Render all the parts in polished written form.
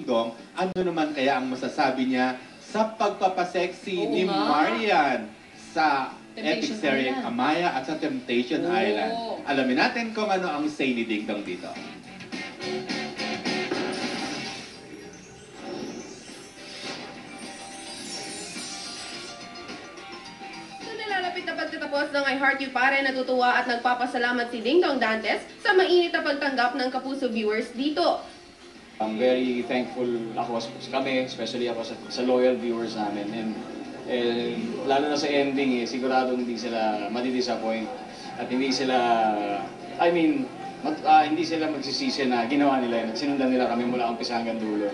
Dingdong, ano naman kaya ang masasabi niya sa pagpapasexy ni Marian sa epic series Amaya at sa Temptation Island. Alamin natin kung ano ang say ni Dingdong dito. Nalalapit na pagtatapos ng I Heart You Pare, natutuwa at nagpapasalamat si Dingdong Dantes sa mainit na pagtanggap ng Kapuso viewers dito. I'm very thankful ako kami, especially ako sa loyal viewers namin. And lalo na sa ending, sigurado hindi sila madi-disappoint at hindi sila, hindi sila magsisisi na ginawa nila yun at sinundan nila kami mula umpisa hanggang dulo.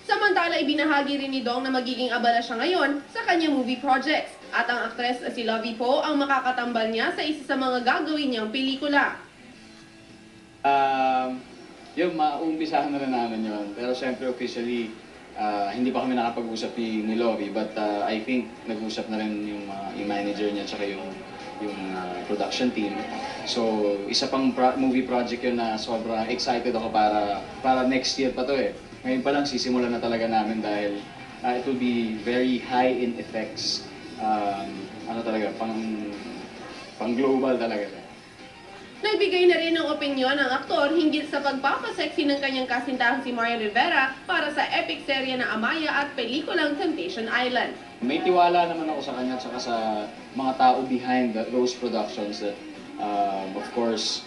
Samantala, ibinahagi rin ni Dong na magiging abala siya ngayon sa kanyang movie projects. At ang aktres si Lovie Poe ang makakatambal niya sa isa sa mga gagawin niyang pelikula. Yung maumpisahan na rin namin yun. Pero siyempre officially, hindi pa kami nakapag-usap ni Lovie. But I think nag-usap na rin yung manager niya at yung production team. So isa pang movie project yun na sobrang excited ako para next year pa to eh. Ngayon pa lang sisimulan na talaga namin dahil it will be very high in effects. Pang global talaga. Nagbigay na rin ng opinyon ang aktor hinggil sa pagpapasexy ng kanyang kasintahan si Marian Rivera para sa epic serye na Amaya at pelikulang Temptation Island. May tiwala naman ako sa kanya at saka sa mga tao behind those productions that of course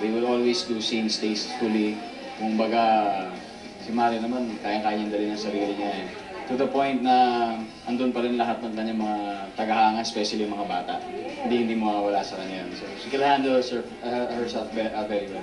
they will always do scenes tastefully. Kung baga si Marian naman kaya-kaya niya dalhin ang sarili niya eh. To the point na andun pa rin lahat ng kanyang mga tagahanga, especially mga bata. Hindi mawawala sa kanya. So she can handle herself very well.